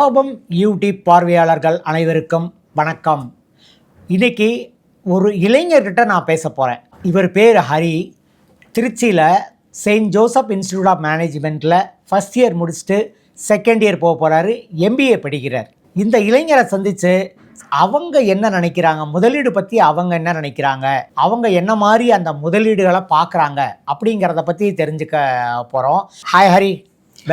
கோபம் யூடியூப் பார்வையாளர்கள் அனைவருக்கும் வணக்கம். இன்னைக்கு ஒரு இளைஞர்கிட்ட நான் பேச போகிறேன். இவர் பேர் ஹரி. திருச்சியில் செயின்ட் ஜோசப் இன்ஸ்டிடியூட் ஆஃப் மேனேஜ்மெண்ட்டில் ஃபஸ்ட் இயர் முடிச்சுட்டு செகண்ட் இயர் போக போகிறாரு. எம்பிஏ படிக்கிறார். இந்த இளைஞரை சந்தித்து அவங்க என்ன நினைக்கிறாங்க, முதலீடு பற்றி அவங்க என்ன நினைக்கிறாங்க, அவங்க என்ன மாதிரி அந்த முதலீடுகளை பார்க்குறாங்க அப்படிங்கிறத பற்றி தெரிஞ்சுக்க போகிறோம். Hi Hari,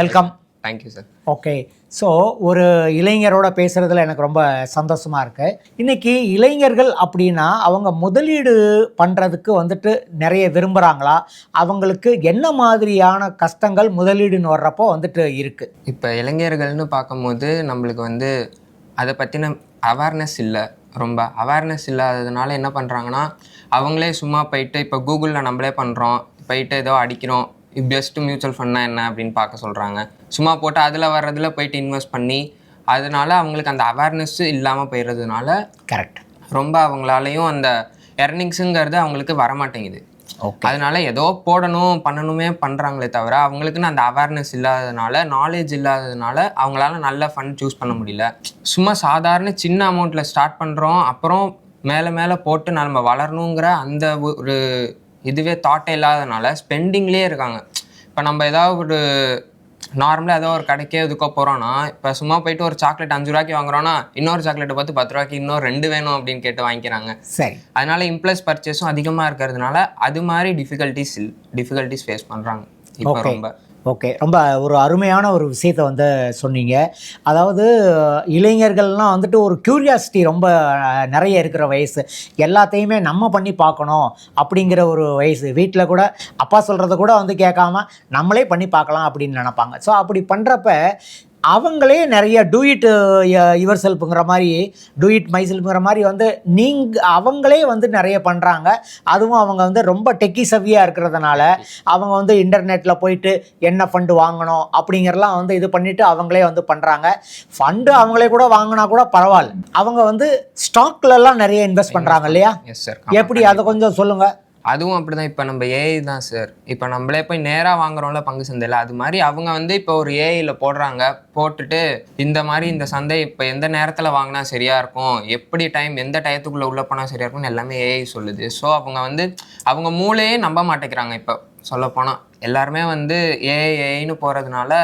welcome. Thank you sir. Okay, so ஒரு இளைஞரோட பேசுகிறதுல எனக்கு ரொம்ப சந்தோஷமாக இருக்குது. இன்றைக்கி இளைஞர்கள் அப்படின்னா அவங்க முதலீடு பண்ணுறதுக்கு வந்துட்டு நிறைய விரும்புகிறாங்களா, அவங்களுக்கு என்ன மாதிரியான கஷ்டங்கள் முதலீடுன்னு வர்றப்போ வந்துட்டு இருக்குது? இப்போ இளைஞர்கள்னு பார்க்கும்போது நம்மளுக்கு வந்து அதை பற்றின அவேர்னஸ் இல்லை. ரொம்ப அவேர்னஸ் இல்லாததுனால என்ன பண்ணுறாங்கன்னா, அவங்களே சும்மா போயிட்டு இப்போ கூகுளில் நம்மளே பண்ணுறோம், போயிட்டு ஏதோ அடிக்கிறோம், பெஸ்ட்டு மியூச்சுவல் ஃபண்ட்னா என்ன அப்படின்னு பார்க்க சொல்கிறாங்க. சும்மா போட்டு அதில் வர்றதில் போயிட்டு இன்வெஸ்ட் பண்ணி அதனால அவங்களுக்கு அந்த அவேர்னஸ்ஸு இல்லாமல் போயிடுறதுனால கரெக்ட் ரொம்ப அவங்களாலையும் அந்த எர்னிங்ஸுங்கிறது அவங்களுக்கு வரமாட்டேங்குது. அதனால ஏதோ போடணும் பண்ணணுமே பண்ணுறாங்களே தவிர அவங்களுக்குன்னு அந்த அவேர்னஸ் இல்லாததுனால, நாலேஜ் இல்லாததுனால அவங்களால நல்ல ஃபண்ட் சூஸ் பண்ண முடியல. சும்மா சாதாரண சின்ன அமௌண்ட்டில் ஸ்டார்ட் பண்ணுறோம், அப்புறம் மேலே மேலே போட்டு நம்ம வளரணுங்கிற அந்த ஒரு இதுவே தாட்டே இல்லாதனால ஸ்பெண்டிங்லேயே இருக்காங்க. இப்போ நம்ம ஏதாவது ஒரு நார்மலாக ஏதோ ஒரு கடைக்கே இதுக்கோ போகிறோன்னா, இப்போ சும்மா போயிட்டு ஒரு சாக்லேட் 5 ரூபாய்க்கு வாங்குறோன்னா இன்னொரு சாக்லேட்டை பார்த்து 10 ரூபாய்க்கு இன்னொரு 2 வேணும் அப்படின்னு கேட்டு வாங்கிக்கிறாங்க. சரி, அதனால இம்ப்ளஸ் பர்ச்சேஸும் அதிகமாக இருக்கிறதுனால அது மாதிரி டிஃபிகல்ட்டிஸ் ஃபேஸ் பண்ணுறாங்க இப்போ ரொம்ப. ஓகே, ரொம்ப ஒரு அருமையான ஒரு விஷயத்தை வந்து சொன்னீங்க. அதாவது இளைஞர்கள்லாம் வந்துட்டு ஒரு க்யூரியாசிட்டி ரொம்ப நிறைய இருக்கிற வயசு, எல்லாத்தையுமே நம்ம பண்ணி பார்க்கணும் அப்படிங்கிற ஒரு வயசு. வீட்டில் கூட அப்பா சொல்கிறத கூட வந்து கேட்காம நம்மளே பண்ணி பார்க்கலாம் அப்படின்னு நினைப்பாங்க. ஸோ அப்படி பண்ணுறப்ப அவங்களே நிறைய டூ இட் யுவர் செல்ஃபுங்கிற மாதிரி, டூ இட் மை செல்ஃபுங்கிற மாதிரி வந்து அவங்களே வந்து நிறைய பண்ணுறாங்க. அதுவும் அவங்க வந்து ரொம்ப டெக்கி சவியாக இருக்கிறதுனால அவங்க வந்து இன்டர்நெட்டில் போயிட்டு என்ன ஃபண்டு வாங்கணும் அப்படிங்கிறலாம் வந்து இது பண்ணிவிட்டு அவங்களே வந்து பண்ணுறாங்க. ஃபண்டு அவங்களே கூட வாங்கினா கூட பரவாயில்ல, அவங்க வந்து ஸ்டாக்லலாம் நிறைய இன்வெஸ்ட் பண்ணுறாங்க இல்லையா? Yes sir. எப்படி, அதை கொஞ்சம் சொல்லுங்கள். அதுவும் அப்படி தான். இப்போ நம்ம ஏஐ தான் சார். இப்போ நம்மளே போய் நேராக வாங்குறோம்ல பங்கு சந்தையில், அது மாதிரி அவங்க வந்து இப்போ ஒரு ஏஐயில் போடுறாங்க, போட்டுட்டு இந்த மாதிரி இந்த சந்தை இப்போ எந்த நேரத்தில் வாங்கினா சரியாக இருக்கும், எப்படி டைம் எந்த டயத்துக்குள்ளே உள்ளே போனால் சரியாக இருக்கும்னு எல்லாமே ஏஐ சொல்லுது. ஸோ அவங்க வந்து அவங்க மூளையே நம்ப மாட்டேங்கிறாங்க. இப்போ சொல்லப்போனால் எல்லாருமே வந்து ஏஐன்னு போகிறதுனால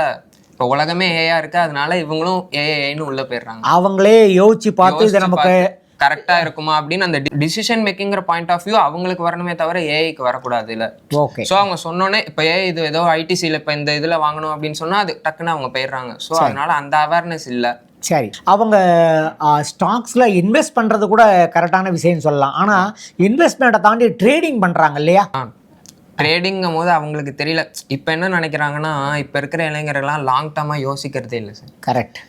இப்போ உலகமே ஏஐயாக இருக்குது, அதனால இவங்களும் ஏஐன்னு உள்ளே போயிடுறாங்க. அவங்களே யோசிச்சு பார்த்து இதை நமக்கு கரெக்டாக இருக்குமா அப்படின்னு அந்த டிசிஷன் மேக்கிங்கிற பாயிண்ட் ஆஃப் வியூ அவங்களுக்கு வரணுமே தவிர ஏஐக்கு வரக்கூடாது இல்லை. ஓகே, ஸோ அவங்க சொன்னோன்னே இப்போ இது ஏதோ ஐடிசியில் இப்போ இந்த இதில் வாங்கணும் அப்படின்னு சொன்னால் அது டக்குன்னு அவங்க போயிடுறாங்க. ஸோ அதனால அந்த அவேர்னஸ் இல்லை. சரி, அவங்க ஸ்டாக்ஸில் இன்வெஸ்ட் பண்ணுறது கூட கரெக்டான விஷயம்னு சொல்லலாம். ஆனால் இன்வெஸ்ட்மெண்ட்டை தாண்டி ட்ரேடிங் பண்ணுறாங்க இல்லையா? ட்ரேடிங்கும் போது அவங்களுக்கு தெரியல. இப்போ என்ன நினைக்கிறாங்கன்னா, இப்போ இருக்கிற இளைஞர்கள்லாம் லாங் டர்மாக யோசிக்கிறதே இல்லை சார். கரெக்ட்.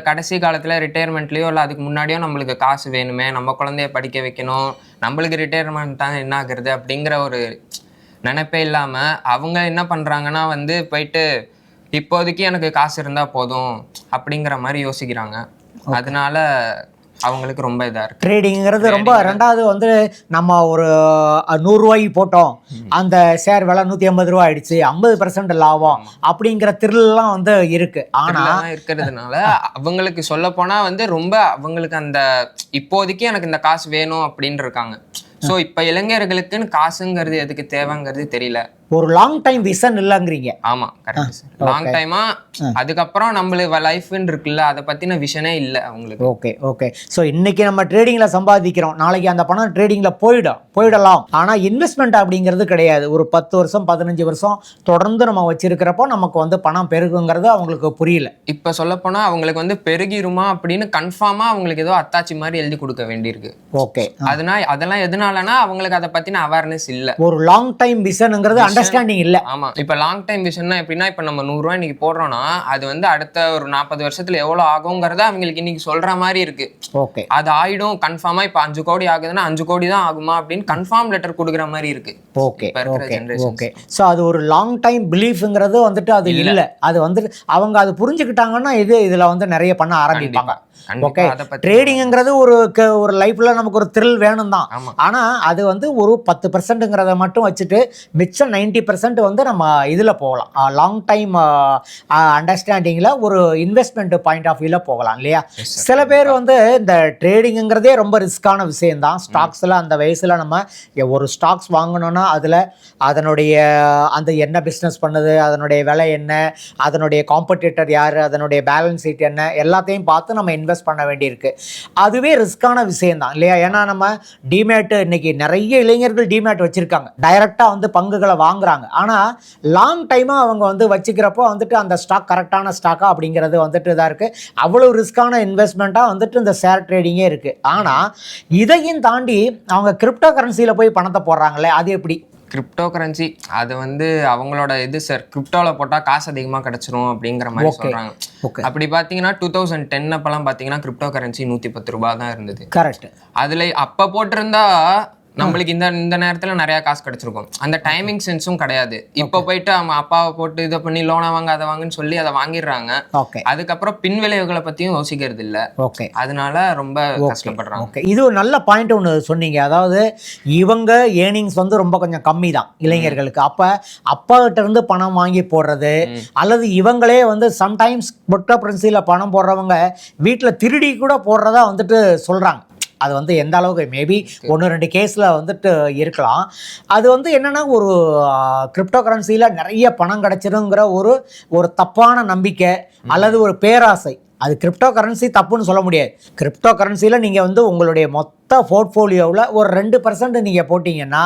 கடைசி காலத்தில் ரிட்டையர்மெண்ட்லேயோ இல்லை அதுக்கு முன்னாடியோ நம்மளுக்கு காசு வேணுமே, நம்ம குழந்தைய படிக்க வைக்கணும், நம்மளுக்கு ரிட்டையர்மெண்ட்டாக என்ன ஆகுறது அப்படிங்கிற ஒரு நினைப்பே இல்லாமல் அவங்க என்ன பண்ணுறாங்கன்னா வந்து போயிட்டு இப்போதைக்கு எனக்கு காசு இருந்தால் போதும் அப்படிங்கிற மாதிரி யோசிக்கிறாங்க. அதனால அவங்களுக்கு ரொம்ப இதாக இருக்குது ட்ரேடிங்கிறது. ரொம்ப ரெண்டாவது வந்து நம்ம ஒரு 100 ரூபாய்க்கு போட்டோம், அந்த ஷேர் விலை 150 ரூபா ஆயிடுச்சு, 50% லாபம் அப்படிங்கிற திரில்லாம் வந்து இருக்கு. ஆனால் இருக்கிறதுனால அவங்களுக்கு சொல்ல போனால் வந்து ரொம்ப அவங்களுக்கு அந்த இப்போதைக்கு எனக்கு இந்த காசு வேணும் அப்படின்னு இருக்காங்க. ஸோ இப்போ இளைஞர்களுக்குன்னு காசுங்கிறது எதுக்கு தேவைங்கிறது தெரியல. ஒரு லாங் டைம் விஷன் இல்லைங்கிறீங்க. ஆமாம், கரெக்ட் சார். லாங் டைமா அதுக்கப்புறம் நம்மளுக்கு லைஃப்னு இருக்குல்ல, அதை பற்றின விஷனே இல்லை அவங்களுக்கு. Okay okay. ஸோ இன்னைக்கு நம்ம ட்ரேடிங்கில் சம்பாதிக்கிறோம், நாளைக்கு அந்த பணம் ட்ரேடிங்கில் போயிடலாம். ஆனால் இன்வெஸ்ட்மெண்ட் அப்படிங்கிறது கிடையாது. ஒரு 10 வருஷம் 15 வருஷம் தொடர்ந்து நம்ம வச்சிருக்கிறப்போ நமக்கு வந்து பணம் பெருகுங்கிறது அவங்களுக்கு புரியல. இப்போ சொல்லப்போனால் அவங்களுக்கு வந்து பெருகிருமா அப்படின்னு கன்ஃபார்மாக அவங்களுக்கு ஏதோ அத்தாச்சி மாதிரி எழுதி கொடுக்க வேண்டியிருக்கு. ஓகே, அதெல்லாம் எதனாலனா அவங்களுக்கு அதை பற்றின அவேர்னஸ் இல்லை. ஒரு லாங் டைம் விஷனுங்கிறது அண்டர்ஸ்டாண்டிங் இல்லை. ஆமாம், இப்போ லாங் டைம் விஷன்னா எப்படின்னா, இப்போ நம்ம 100 ரூபாய் இன்னைக்கு போடுறோம்னா அது வந்து அடுத்த ஒரு 40 வருஷத்துல எவ்வளோ ஆகுங்கிறத அவங்களுக்கு இன்னைக்கு சொல்ற மாதிரி இருக்கு. ஓகே, அது ஆயிடும் கன்ஃபார்மா. இப்போ 5 கோடி ஆகுதுன்னா 5 கோடி தான் ஆகுமா அப்படின்னு கன்ஃபார்ம் லெட்டர் கொடுக்குற மாதிரி இருக்கு. Okay okay. ஸோ அது ஒரு லாங் டைம் பிலீஃப்ங்கிறது வந்துட்டு அது இல்லை. அது வந்துட்டு அவங்க அது புரிஞ்சுக்கிட்டாங்கன்னா இதில் வந்து நிறைய பண்ண ஆரம்பிப்பாங்க. ஓகே, ட்ரேடிங்கிறது ஒரு லைஃப்ல நமக்கு ஒரு த்ரில் வேணும் தான். ஆனா ஆனால் அது வந்து ஒரு 10%ங்கிறத மட்டும் வச்சுட்டு மிச்சம் 90% வந்து நம்ம இதில் போகலாம், லாங் டைம் அண்டர்ஸ்டாண்டிங்கில் ஒரு இன்வெஸ்ட்மெண்ட் பாயிண்ட் ஆஃப் வியூவில் போகலாம் இல்லையா. சில பேர் வந்து இந்த ட்ரேடிங்கிறதே ரொம்ப ரிஸ்க்கான விஷயம்தான். ஸ்டாக்ஸில் அந்த வயசில் நம்ம ஒரு ஸ்டாக்ஸ் வாங்கணும்னா அதில் அதனுடைய அந்த என்ன பிஸ்னஸ் பண்ணுது, அதனுடைய விலை என்ன, அதனுடைய காம்படிட்டர் யார், அதனுடைய பேலன்ஸ் ஷீட் என்ன, எல்லாத்தையும் பார்த்து நம்ம இன்வெஸ்ட் பண்ண வேண்டியிருக்கு. அதுவே ரிஸ்க்கான விஷயம்தான் இல்லையா. ஏன்னா நம்ம டிமேட் இன்னைக்கு நிறைய இளைஞர்கள் டிமேட் வச்சுருக்காங்க, டைரெக்டாக வந்து பங்குகளை வாங்குறாங்க. ஆனால் லாங் டைமாக அவங்க வந்து வச்சுக்கிறப்போ வந்துட்டு அந்த ஸ்டாக் கரெக்டான ஸ்டாக்கா அப்படிங்கிறது வந்துட்டு இதாக இருக்குது. அவ்வளோ ரிஸ்க்கான இன்வெஸ்ட்மெண்ட்டாக வந்துட்டு இந்த ஷேர் ட்ரேடிங்கே இருக்குது. ஆனால் இதையும் தாண்டி அவங்க கிரிப்டோ கரன்சியில் போய் பணத்தை போடுறாங்களே, அது எப்படி? கிரிப்டோ கரன்சி அது வந்து அவங்களோட இது சார், கிரிப்டோவில் போட்டால் காசு அதிகமாக கிடச்சிரும் அப்படிங்கிற மாதிரி சொல்கிறாங்க. அப்படி பார்த்தீங்கன்னா 2010 அப்போலாம் பார்த்தீங்கன்னா கிரிப்டோ கரன்சி 110 ரூபாய் தான் இருந்தது. கரெக்ட். அதில் அப்போ போட்டிருந்தா நம்மளுக்கு இந்த நேரத்துல நிறைய காசு கிடைச்சிருக்கும். அந்த டைமிங் சென்ஸும் கிடையாது. இப்போ போயிட்டு அவங்க அப்பாவை போட்டு இதை பண்ணி லோனை வாங்க அதை வாங்கன்னு சொல்லி அதை வாங்கிடுறாங்க. அதுக்கப்புறம் பின் விளைவுகளை பத்தியும் யோசிக்கிறது இல்லை. அதனால ரொம்ப கஷ்டப்படுறாங்க. இது ஒரு நல்ல பாயிண்ட் ஒன்று சொன்னீங்க. அதாவது இவங்க ஏர்னிங்ஸ் வந்து ரொம்ப கொஞ்சம் கம்மி தான் இளைஞர்களுக்கு. அப்போ அப்பா கிட்ட இருந்து பணம் வாங்கி போடுறது அல்லது இவங்களே வந்து சம்டைம்ஸ் கிரிப்டோ கரன்சியில் பணம் போடுறவங்க வீட்டில் திருடி கூட போடுறதா வந்துட்டு சொல்கிறாங்க. அது வந்து எந்த அளவுக்கு மேபி 1-2 கேஸில் வந்துட்டு இருக்கலாம். அது வந்து என்னென்னா ஒரு கிரிப்டோ கரன்சியில் நிறைய பணம் கிடச்சிருங்கிற ஒரு தப்பான நம்பிக்கை அல்லது ஒரு பேராசை. அது கிரிப்டோ கரன்சி தப்புன்னு சொல்ல முடியாது. கிரிப்டோ கரன்சியில் நீங்கள் வந்து உங்களுடைய மொத்த போர்ட்ஃபோலியோவில் ஒரு 2% நீங்கள் போட்டிங்கன்னா,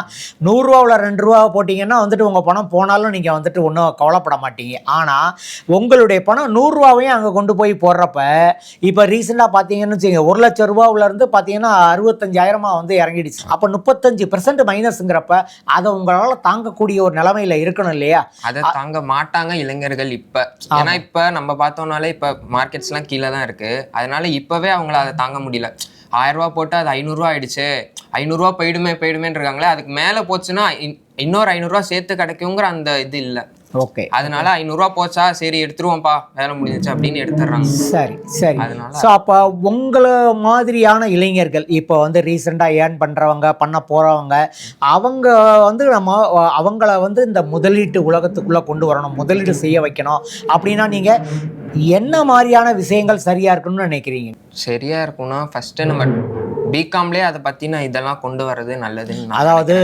100 ரூபாவில் 2 ரூபா போட்டிங்கன்னா வந்துட்டு உங்கள் பணம் போனாலும் நீங்கள் வந்துட்டு ஒன்றும் கவலைப்பட மாட்டீங்க. ஆனால் உங்களுடைய பணம் 100 ரூபாவையும் அங்கே கொண்டு போய் போடுறப்ப இப்போ ரீசெண்டாக பார்த்தீங்கன்னு வச்சுக்கோங்க, 1 லட்சம் ரூபாவிலேருந்து பார்த்தீங்கன்னா 65,000 வந்து இறங்கிடுச்சு. அப்போ 35% மைனஸுங்கிறப்ப அதை உங்களால் தாங்கக்கூடிய ஒரு நிலைமையில் இருக்கணும் இல்லையா. அதை தாங்க மாட்டாங்க இளைஞர்கள் இப்போ. ஏன்னா இப்போ நம்ம பார்த்தோம்னாலே இப்போ மார்க்கெட்ஸ்லாம் கீழே தான் இருக்குது. அதனால இப்போவே அவங்கள அதை தாங்க முடியல. 1000 ரூபா போட்டு அது 500 ரூபா ஆயிடுச்சு, 500 ரூபா போயிடுமேன்னு இருக்காங்களே. அதுக்கு மேலே போச்சுன்னா இன்னொரு 500 ரூபா சேர்த்து கிடைக்குங்கிற அந்த இது இல்லை. அதனால 500 ரூபா போச்சா சரி எடுத்துருவோம்ப்பா வேலை முடிஞ்சிச்சு அப்படின்னு எடுத்துடுறாங்க. சரி. ஸோ அப்போ உங்களை மாதிரியான இளைஞர்கள் இப்போ வந்து ரீசெண்டாக ஏர்ன் பண்ணுறவங்க பண்ண போகிறவங்க அவங்க வந்து அவங்கள வந்து இந்த முதலீட்டு உலகத்துக்குள்ளே கொண்டு வரணும், முதலீடு செய்ய வைக்கணும் அப்படின்னா நீங்கள் என்ன மாதிரியான விஷயங்கள் சரியாக இருக்குன்னு நினைக்கிறீங்க? சரியாக இருக்கும்னா ஃபஸ்ட்டு நம்ம பிகாம்லேயே அதை பற்றின இதெல்லாம் கொண்டு வர்றது நல்லதுன்னு. அதாவது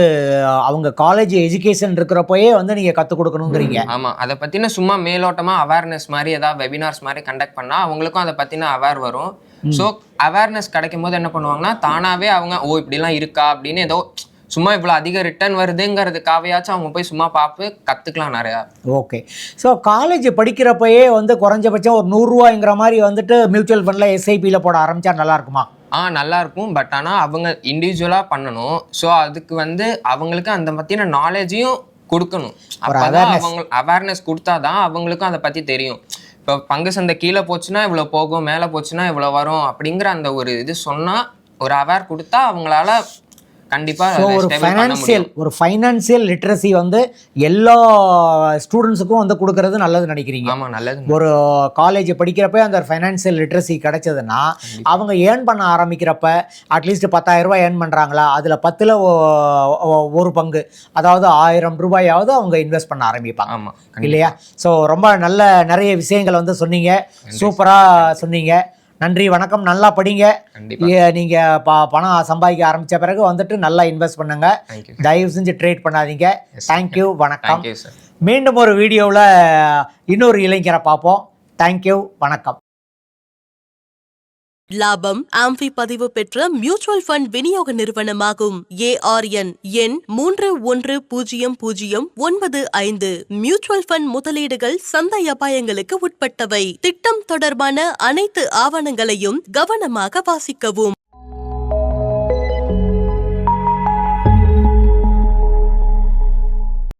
அவங்க காலேஜ் எஜுகேஷன் இருக்கிறப்போயே வந்து நீங்கள் கற்றுக் கொடுக்கணுங்கிறீங்க. ஆமாம், அதை பற்றின சும்மா மேலோட்டமாக அவேர்னஸ் மாதிரி ஏதாவது வெபினார்ஸ் மாதிரி கண்டக்ட் பண்ணால் அவங்களுக்கும் அதை பற்றின அவேர் வரும். ஸோ அவேர்னஸ் கிடைக்கும் போது என்ன பண்ணுவாங்கன்னா தானாகவே அவங்க இப்படிலாம் இருக்கா அப்படின்னு ஏதோ சும்மா இவ்வளோ அதிக ரிட்டர்ன் வருதுங்கிறதுக்காவையாச்சும் அவங்க போய் சும்மா பார்த்து கற்றுக்கலாம் நிறையா. ஸோ காலேஜ் படிக்கிறப்பயே வந்து குறைஞ்சபட்சம் ஒரு 100 ரூபாய்ங்கிற மாதிரி வந்துட்டு மியூச்சுவல் ஃபண்டில் எஸ்ஐபியில் போட ஆரம்பித்தா நல்லா இருக்குமா? நல்லாயிருக்கும். பட் ஆனால் அவங்க இண்டிவிஜுவலாக பண்ணணும். ஸோ அதுக்கு வந்து அவங்களுக்கு அந்த பற்றின நாலேஜையும் கொடுக்கணும். அப்போதான் அவங்க அவேர்னஸ் கொடுத்தா தான் அவங்களுக்கும் அதை பற்றி தெரியும். இப்போ பங்கு சந்தை கீழே போச்சுன்னா இவ்வளோ போகும், மேலே போச்சுன்னா இவ்வளோ வரும் அப்படிங்கிற அந்த ஒரு இது சொன்னால், ஒரு அவேர் கொடுத்தா அவங்களால கண்டிப்பாக ஒரு ஃபைனான்சியல் லிட்ரஸி வந்து எல்லா ஸ்டூடெண்ட்ஸுக்கும் வந்து கொடுக்கறது நல்லது நினைக்கிறீங்க? ஆமாம், நல்லது. ஒரு காலேஜ் படிக்கிறப்ப அந்த ஃபைனான்சியல் லிட்ரஸி கிடைச்சதுன்னா அவங்க ஏர்ன் பண்ண ஆரம்பிக்கிறப்ப அட்லீஸ்ட் 10,000 ரூபாய் ஏர்ன் பண்ணுறாங்களா, அதில் 10ல் ஒரு பங்கு, அதாவது 1000 ரூபாயாவது அவங்க இன்வெஸ்ட் பண்ண ஆரம்பிப்பாங்க. ஆமாம் இல்லையா? ஸோ ரொம்ப நிறைய விஷயங்கள் வந்து சொன்னீங்க, சூப்பராக சொன்னீங்க. நன்றி, வணக்கம். நல்லா படிங்க. நீங்கள் பணம் சம்பாதிக்க ஆரம்பித்த பிறகு வந்துட்டு நல்லா இன்வெஸ்ட் பண்ணுங்க. தயவு செஞ்சு ட்ரேட் பண்ணாதீங்க. தேங்க்யூ, வணக்கம். மீண்டும் ஒரு வீடியோவில் இன்னொரு இளைஞரை பார்ப்போம். தேங்க்யூ, வணக்கம். லாபம் ஆம்பி பதிவு பெற்ற மியூச்சுவல் ஃபண்ட் விநியோக நிறுவனமாகும் ARN எண் 310095. மியூச்சுவல் ஃபண்ட் முதலீடுகள் சந்தை அபாயங்களுக்கு உட்பட்டவை. திட்டம் தொடர்பான அனைத்து ஆவணங்களையும் கவனமாக வாசிக்கவும்.